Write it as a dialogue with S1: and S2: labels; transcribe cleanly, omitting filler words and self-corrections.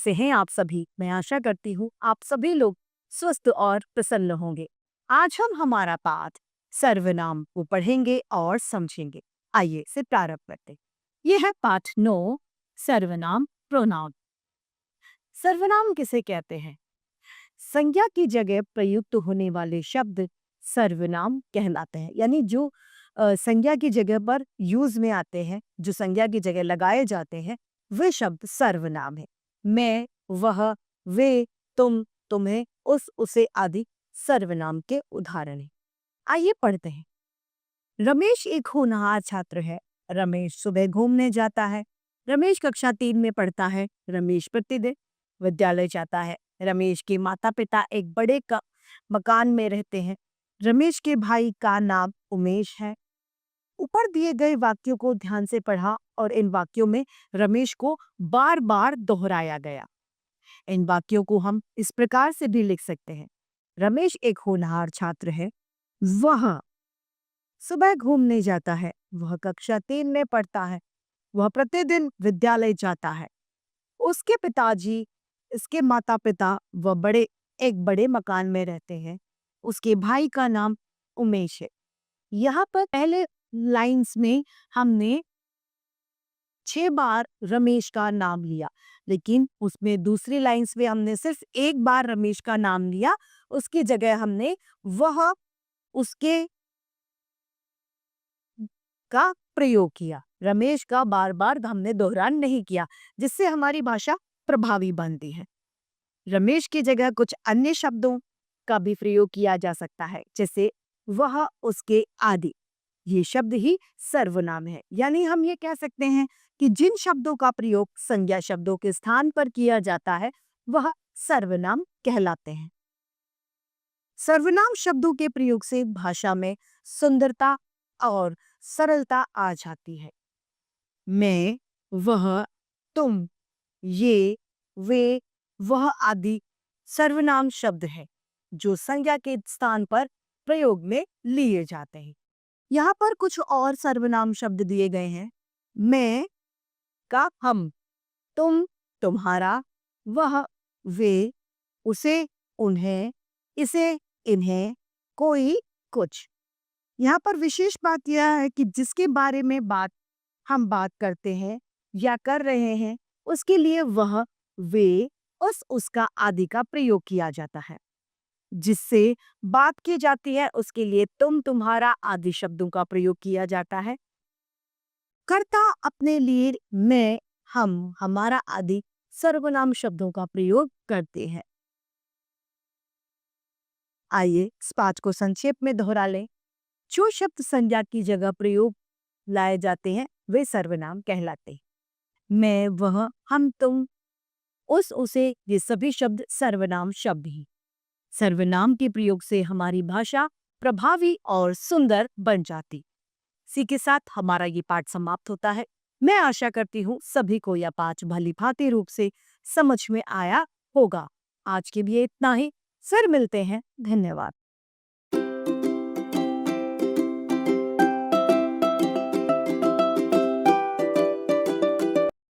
S1: कैसे हैं आप सभी? मैं आशा करती हूँ आप सभी लोग स्वस्थ और प्रसन्न होंगे। आज हम हमारा पाठ सर्वनाम को पढ़ेंगे और समझेंगे। आइए इसे प्रारंभ करते हैं। यह है पाठ 9, सर्वनाम प्रोनाउन। सर्वनाम किसे कहते हैं? संज्ञा की जगह प्रयुक्त होने वाले शब्द सर्वनाम कहलाते हैं। यानी जो संज्ञा की जगह पर यूज में आते हैं, जो संज्ञा की जगह लगाए जाते हैं, वे शब्द सर्वनाम है। मैं, वह, वे, तुम, तुम्हें, उस, उसे आदि सर्वनाम के उदाहरण हैं। आइए पढ़ते हैं। रमेश एक होनहार छात्र है। रमेश सुबह घूमने जाता है। रमेश कक्षा 3 में पढ़ता है। रमेश प्रतिदिन विद्यालय जाता है। रमेश के माता पिता एक बड़े मकान में रहते हैं। रमेश के भाई का नाम उमेश है। ऊपर दिए गए वाक्यों को ध्यान से पढ़ा और इन वाक्यों में रमेश को बार बार दोहराया गया। इन वाक्यों को हम इस प्रकार से भी लिख सकते हैं। रमेश एक होनहार छात्र है। वह सुबह घूमने जाता है। वह कक्षा 3 में पढ़ता है। वह प्रतिदिन विद्यालय जाता है। उसके पिताजी, इसके माता पिता एक बड़े मकान में रहते हैं। उसके भाई का नाम उमेश है। यहाँ पर पहले लाइंस में हमने 6 बार रमेश का नाम लिया, लेकिन उसमें दूसरी लाइंस में हमने सिर्फ एक बार रमेश का नाम लिया। उसकी जगह हमने वह, उसके का प्रयोग किया। रमेश का बार बार हमने दोहरान नहीं किया, जिससे हमारी भाषा प्रभावी बनती है। रमेश की जगह कुछ अन्य शब्दों का भी प्रयोग किया जा सकता है, जैसे वह, उसके आदि। ये शब्द ही सर्वनाम है। यानी हम ये कह सकते हैं कि जिन शब्दों का प्रयोग संज्ञा शब्दों के स्थान पर किया जाता है, वह सर्वनाम कहलाते हैं। सर्वनाम शब्दों के प्रयोग से भाषा में सुंदरता और सरलता आ जाती है। मैं, वह, तुम, ये, वे, वह आदि सर्वनाम शब्द है जो संज्ञा के स्थान पर प्रयोग में लिए जाते हैं। यहाँ पर कुछ और सर्वनाम शब्द दिए गए हैं। मैं का हम, तुम, तुम्हारा, वह, वे, उसे, उन्हें, इसे, इन्हें, कोई, कुछ। यहाँ पर विशेष बात यह है कि जिसके बारे में हम बात करते हैं या कर रहे हैं, उसके लिए वह, वे, उसका आदि का प्रयोग किया जाता है। जिससे बात की जाती है उसके लिए तुम, तुम्हारा आदि शब्दों का प्रयोग किया जाता है। कर्ता अपने लिए मैं, हम, हमारा आदि सर्वनाम शब्दों का प्रयोग करते हैं। आइए इस पाठ को संक्षेप में दोहरा लें। जो शब्द संज्ञा की जगह प्रयोग लाए जाते हैं वे सर्वनाम कहलाते हैं। मैं, वह, हम, तुम, उसे, ये सभी शब्द सर्वनाम शब्द ही। सर्वनाम के प्रयोग से हमारी भाषा प्रभावी और सुंदर बन जाती। इसी के साथ हमारा ये पाठ समाप्त होता है। मैं आशा करती हूँ सभी को यह पाठ भली-भांति रूप से समझ में आया होगा। आज के लिए इतना ही। फिर मिलते हैं। धन्यवाद।